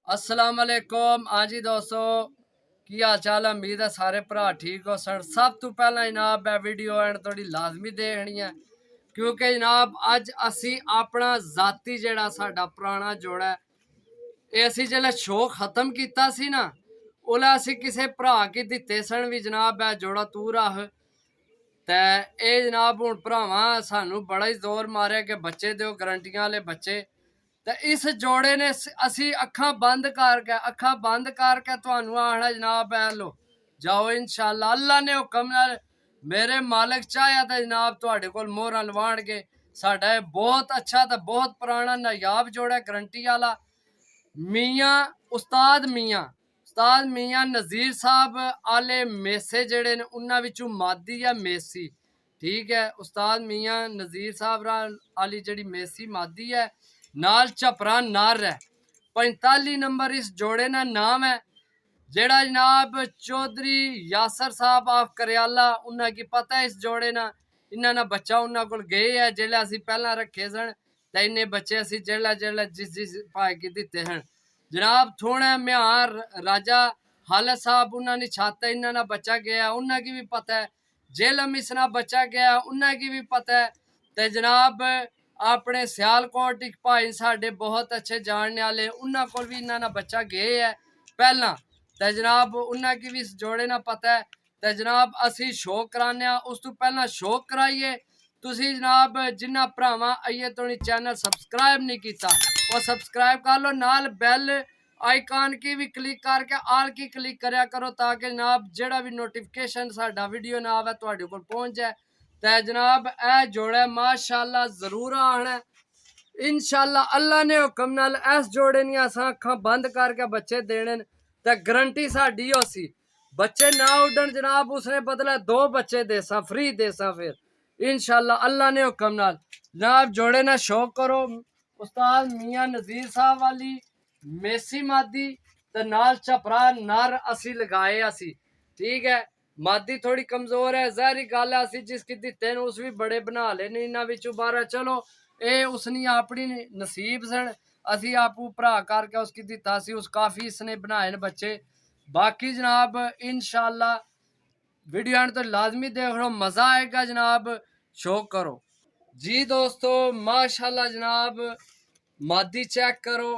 अस्सलाम वालेकुम। हाँ जी दोस्तों, की हाल चाल है? उम्मीद है सारे भरा ठीक हो सन। सब तो पहला जनाब है वीडियो एंड थोड़ी लाजमी देखनी है, क्योंकि जनाब अज असी अपना जाती जड़ा साडा पुराना जोड़ा है, ये असी जल्द शो खत्म किया सी ना, ओला असी किसी भरा की दिते सन भी जनाब है जोड़ा तू रख। ते ये जनाब हूँ भरावां सानू बड़ा ही जोर मारे कि बच्चे दो, गारंटियां वाले बच्चे। ते इस जोड़े ने असी अखा बंद करके तुहानू आखना जनाब है लो जाओ इंशाल्लाह अल्लाह ने हुक्म नाल मेरे मालिक चाहे तो जनाब तुहाडे कोल मोहरा लवाण के। साडा बहुत अच्छा तो बहुत पुराना नायाब जोड़ा गारंटी वाला मियाँ उस्ताद मियाँ नज़ीर साहब आले मेसे जड़े ने उन्हां विचों मादी है मेसी। ठीक है, उस्ताद मियाँ नज़ीर साहब आली जड़ी मेसी मादी है, नाल झपरा नर है। 45 नंबर इस जोड़े ना नाम है, जेड़ा जनाब चौधरी यासर साहब ऑफ करियाला उन्हें की पता है इस जोड़े ना इन्होंने बच्चा उन्होंने को गए है जेल्लै असी पहला रखे सन। तो इन्ने बच्चे असी जेल्लै जेल्लै जिस भाई की दिते हैं जनाब। थोड़े म्यार राजा हालत साहब उन्होंने छाता इन्होंने बच्चा गया उन्हें की भी पता है, जेलम इसना बच्चा गया उन्हें की भी पता है। तो जनाब अपने सियालकोट एक भाई साढ़े बहुत अच्छे जानने वाले उन्होंने को भी इन्होंने बच्चा गए है पहला। तो जनाब उन्हें की भी इस जोड़े ना पता है। तो जनाब असी शौक कराने उस तो पहला शौक कराइए। तुसी जनाब जिन्ना भरावां आइए तो चैनल सबसक्राइब नहीं किया वो सबसक्राइब कर लो, नाल बैल आइकॉन की भी क्लिक करके आल की क्लिक करया करो ताकि जनाब जेड़ा भी नोटिफिकेशन साडा वीडियो ना आवे तुहाडे कोल पहुंच जाए। तो जनाब ए जोड़ा माशाल्लाह जरूर आना इंशाल्लाह अल्लाह ने हुक्म नाल इस जोड़े नी असां अखां बंद करके बच्चे देने ते गारंटी साडी होसी। बच्चे ना उड़न जनाब उसने बदला 2 बच्चे देसा फ्री देसा फिर इंशाल्लाह अल्लाह ने हुक्म नाल। जनाब जोड़े ना शौक करो उस्ताद मियाँ नज़ीर साहब वाली मेसी मादी ते नाल झपरा नर असी लगाए असी। ठीक है, मादी थोड़ी कमजोर है, जहरी गल है असी जिसकी दिते उस भी बड़े बना लेने इन्हां विचों 12। चलो ये उसने अपनी नसीब सन, असी आपू भरा करके उसकी दिता सी उस काफी इसने बनाए न बच्चे। बाकी जनाब इंशाल्लाह वीडियो एंड तो लाजमी देख लो, मजा आएगा जनाब, शौक करो जी दोस्तों। माशाल्लाह जनाब मादी चेक करो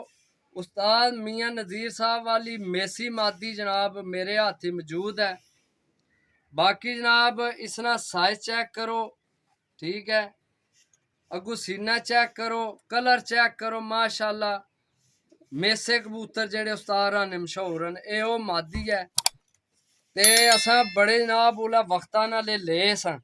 उस्ताद मियाँ नज़ीर साहब वाली मेसी मादी जनाब मेरे हाथी मौजूद है। बाकी जनाब इसना साइज चेक करो। ठीक है, अगू सीना चेक करो, कलर चेक करो माशाल्लाह। मेसे कबूतर जेड़े उस्ताद ने मशहूर न ये वो मादी है। ते असा बड़े जनाब ओला वक्ता ना ले सन,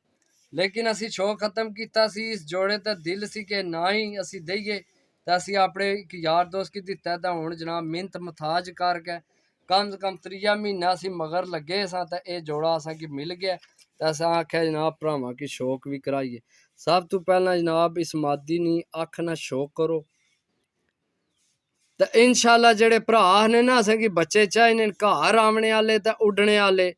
लेकिन असी शो खत्म किया सी इस जोड़े ते दिल सी कि ना ही असी दईए तो असी अपने एक यार दोस्त की दिता तो हुण जनाब मिहनत मथाज करके कम से कम 3 महीना असी मगर लगे सा तो यह जोड़ा असा की मिल गया। तो असा आख्या जनाब भरावां की शौक भी कराइए। सब तो पहला जनाब इस मादी नी अख ना शौक करो तो इंशाल्लाह जेड़े भरा ने ना असें कि बच्चे चाहिए घर आवने वाले तो उड्डने वाले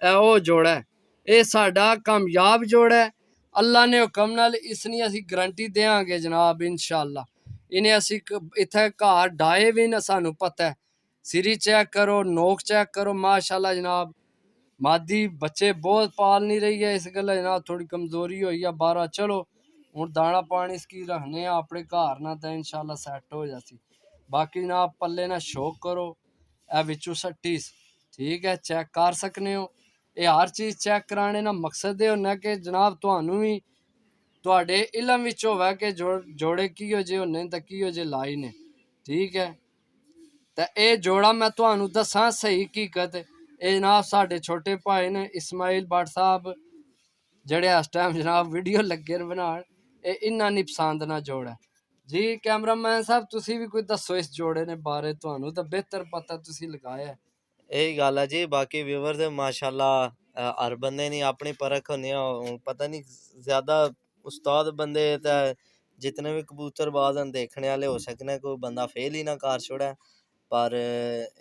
ओ जोड़ा है, ये साडा कामयाब जोड़ा है। अल्लाह ने हुक्म नाल इसनी असी गारंटी देंगे जनाब इंशाल्लाह। इन्हें असी इत्थे घर डाए भी ना, सानू पता है। सिरी चेक करो, नोक चेक करो माशाल्लाह जनाब। मादी बच्चे बहुत पाल नहीं रही है, इस गल्ला जनाब थोड़ी कमजोरी हुई है 12। चलो हूँ दाना पानी इसकी रखने अपने घर ना तो इंशाल्लाह सैट हो जाती। बाकी जनाब पल्ले ना शौक करो ए विचू सट्टी। ठीक है, चेक कर सकने हो। ये हर चीज़ चेक कराने ना मकसद ये होना कि जनाब तुहानू भी तुहाडे इलम विच होवे कि जोड़े किहो जे होने ते किहो जे लाई ने। ठीक है, तो ये जोड़ा मैं तुहानू दसा सही हकीकत ये जनाब साढ़े छोटे भाई ने इस्माइल भट्ट साहब जेड़े इस टाइम जनाब वीडियो लगे बनान, ये इन्ना नहीं पसंद ना जोड़ा जी। कैमरामैन साहब तुसी भी कोई दसो इस जोड़े ने बारे, तुहानू तो बेहतर पता तुसी लगाया है। यही गल है जी। बाकी व्यूवर ते माशाल्लाह हर बंदे नी अपनी परख होनी है। पता नहीं ज्यादा उस्ताद बंदे ते जितने भी कबूतरबाज हैं देखने वाले हो सकने कोई बंदा फेल ही ना कर छोड़े, पर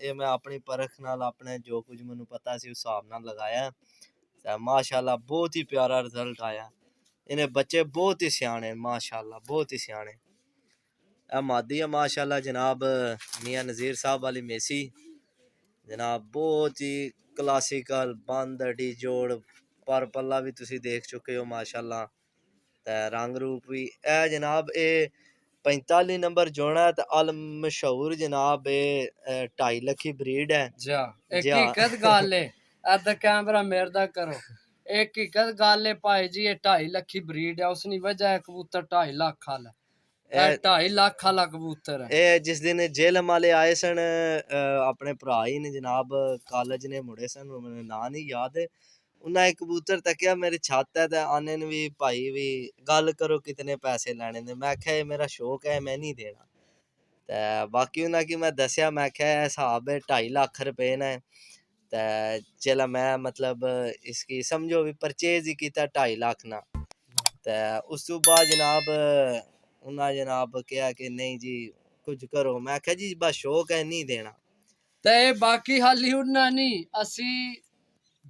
ये मैं अपनी परख नाल अपने जो कुछ मैनू पता सी उस हिसाब नाल लगाया ते माशाल्लाह बहुत ही प्यारा रिजल्ट आया। इन्हें बच्चे बहुत ही सियाने माशाल्लाह, बहुत ही सियाने। मादी है माशाल्लाह जनाब मियां नज़ीर साहब वाली मेसी जनाब बहुत ही क्लासिकल बंद अड़ी जोड़ पर पल्ला भी तुसी देख चुके हो माशाल्लाह ते रंग रूप भी ए जनाब ए 45 नंबर जोड़ा ते अल मशहूर जनाब ए 2.5 लखी ब्रीड है जा जी हाँ हकीकत गल है अद कैमरा मेरे दा करो हकीकत गल है भाई जी ये 2.5 लखी ब्रीड है उसनी वजह है कबूतर 2.5 लाख वाला ए 2.5 लाख वाला कबूतर है ਇਹ ਜਿਸ ਦਿਨ ਜੇਲਮ ਵਾਲੇ ਆਏ ਸਨ ਆਪਣੇ ਭਰਾ ਹੀ ਨੇ ਜਨਾਬ ਕਾਲਜ ਨੇ ਮੁੰਡੇ ਸਨ ਮੈਨੂੰ ਨਾਂ ਨਹੀਂ ਯਾਦ ਉਹਨਾਂ ਇੱਕ ਕਬੂਤਰ ਤੱਕਿਆ ਮੇਰੀ ਛੱਤ ਹੈ ਤੇ ਆਨੇ ਨੂੰ ਵੀ ਭਾਈ ਵੀ ਗੱਲ ਕਰੋ ਕਿਤਨੇ ਪੈਸੇ ਲੈਣੇ ਨੇ ਮੈਂ ਕਿਹਾ ਇਹ ਮੇਰਾ ਸ਼ੌਕ ਹੈ ਮੈਂ ਨਹੀਂ ਦੇਣਾ ਤੇ ਬਾਕੀ ਉਹਨਾਂ ਕੀ ਮੈਂ ਦੱਸਿਆ ਮੈਂ ਕਿਹਾ ਇਹ ਹਿਸਾਬ ਹੈ 2.5 ਲੱਖ ਰੁਪਏ ਨੇ ਤੇ ਚਲਾ ਮੈਂ मतलब इसकी समझो भी परचेज ही ਕੀਤਾ 2.5 ਲੱਖ ਨਾ ਤੇ ਉਸ ਤੋਂ ਬਾਅਦ ਜਨਾਬ ਉਹਨਾਂ ਜਨਾਬ ਕਿਹਾ ਕਿ ਨਹੀਂ ਜੀ ਕੁਝ ਕਰੋ ਮੈਂ ਕਿਹਾ ਜੀ ਬਸ ਸ਼ੌਕ ਹੈ ਨਹੀਂ ਦੇਣਾ ਤੇ ਬਾਕੀ ਹਾਲੀ ਉਹਨਾਂ ਨਹੀਂ ਅਸੀਂ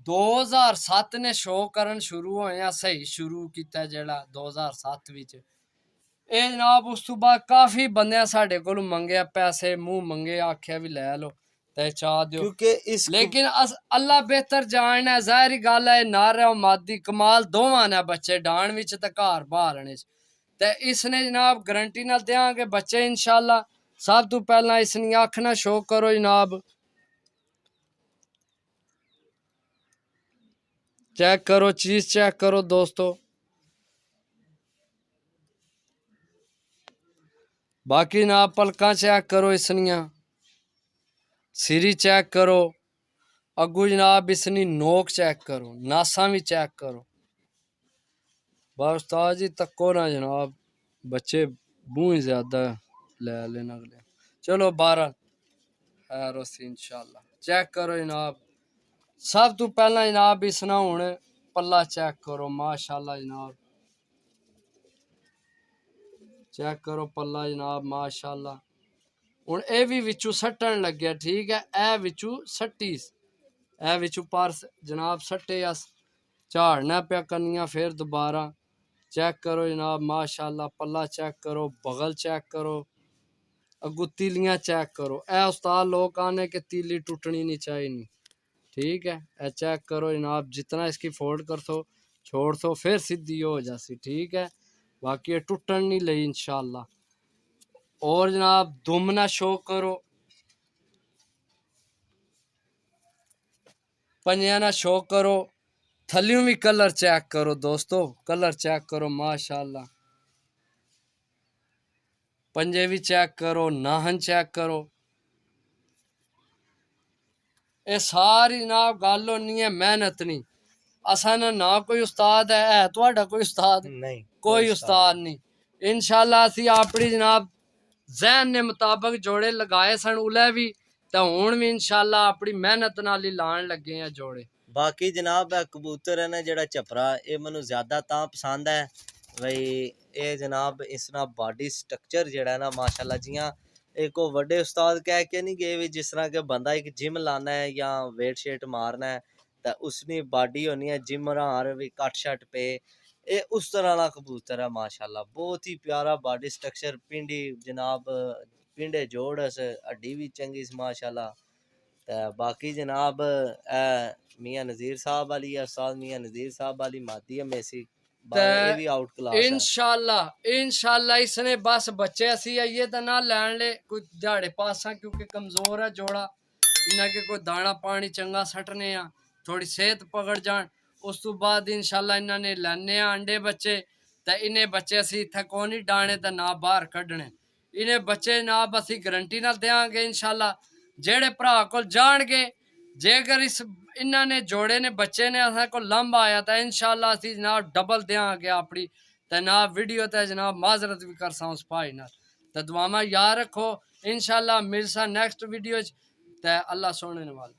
2007 ਨੇ ਸ਼ੋਅ ਕਰਨ ਸ਼ੁਰੂ ਹੋਏ ਆ ਸਹੀ ਸ਼ੁਰੂ ਕੀਤਾ ਜਿਹੜਾ 2007 ਵਿੱਚ ਇਹ ਜਨਾਬ ਉਸ ਤੋਂ ਬਾਅਦ ਕਾਫੀ ਬੰਦਿਆਂ ਸਾਡੇ ਕੋਲ ਮੰਗਿਆ ਪੈਸੇ ਮੂੰਹ ਮੰਗੇ ਆਖਿਆ ਵੀ ਲੈ ਲਓ ਤੇ ਚਾਹ ਦਿਓ ਕਿਉਂਕਿ ਇਸ लेकिन अल्लाह बेहतर जान है जाहिर गल है नारे और मादी कमाल दोवां ने बच्चे डाण विच ते घर बाहरने च ते इसने जनाब गारंटी नाल देंगे बच्चे इंशाल्लाह सब तो पहला इसनी अख ना शो करो जनाब चेक करो चीज चेक करो दोस्तों बाकी जनाब पलका चेक करो इसनिया सिरी चेक करो अगू जनाब इसनी नोक चेक करो नासा भी चेक करो बस उस्ताद जी तको ना जनाब बच्चे बूह ज्यादा ले लेना अगले चलो 12 इंशाल्लाह चेक करो जनाब सब तो पहला जनाब इसना हुण पल्ला चेक करो माशाल्लाह जनाब चेक करो पल्ला जनाब माशाल्लाह हुण ए भी विचू सट्टन लग्या ठीक है ए विचू सट्टी ए विचू पर जनाब सट्टे अस झाड़ना पिया करनिया फिर दोबारा चेक करो जनाब माशाल्लाह पल्ला चेक करो बगल चेक करो अगू तीलियां चेक करो ए उस्ताद लोग आने के तीली टूटनी नहीं चाहिए ठीक है ए चेक करो जनाब जितना इसकी फोल्ड कर सो छोड़ सो फिर सीधी हो जासी ठीक है बाकी ये टूटन नहीं लई इंशाल्लाह और जनाब दुमना शो करो पंजाना शो करो थलियों भी कलर चेक करो दोस्तों कलर चेक करो माशाल्लाह पंजे भी चेक करो नाहन चेक करो ये सारी जनाब गल होनी है मेहनत नहीं असा ना कोई उस्ताद है तुहाडा कोई उस्ताद नहीं कोई उस्ताद नहीं इंशाल्लाह असी अपनी जनाब जहन ने मुताबिक जोड़े लगाए सन उलै भी तो हुण भी इंशाल्लाह अपनी मेहनत नाल ही लाण लगे हैं जोड़े बाकी जनाब कबूतर है ना जेड़ा चपरा ये मैनू ज्यादा तां पसंद है भाई ये जनाब इसना बॉडी स्ट्रक्चर जेड़ा ना माशाल्लाह जियां एक वो बड़े उस्ताद कह के नहीं गए भी जिस तरह के बंदा एक जिम लाना है या वेट शेट मारना है तो उसकी बॉडी होनी है जिम रार भी कट शट पे ये उस तरह का कबूतर है माशाल्लाह बहुत ही प्यारा बॉडी स्ट्रक्चर पिंडी जनाब पिंडे जोड़ हड्डी भी चंगी माशाल्लाह ते बाकी जनाब मियां नज़ीर साहब वाली है उस्ताद मियां नज़ीर साहब वाली मादी है मेसी ये भी आउट क्लास है इंशाल्लाह इसने बस बच्चे असी आइए तो ना लैन ले कोई दिहाड़े पासा क्योंकि कमजोर है जोड़ा इन्हें के कोई दाना पानी चंगा सटने आ थोड़ी सेहत पकड़ जान उस तो बाद इंशाल्लाह इन्होंने लैने अंडे बच्चे तो इन्हें बच्चे असी इत्थे को नहीं डाने तो ना बाहर कड्ढने इन्हें बच्चे जनाब असी गारंटी नाल देंगे इंशाल्लाह जेड़े भरा को जाणगे जेकर इस इन्होंने जोड़े ने बच्चे ने असा को लंब आया तो इंशाल्लाह असी जनाब डबल देंगे अपनी ते ना वीडियो ते जनाब माजरत भी कर उस भाई नाल ते दुआवां याद रखो इंशाल्लाह मिलसा नेक्स्ट वीडियो ते अल्लाह सोने वाला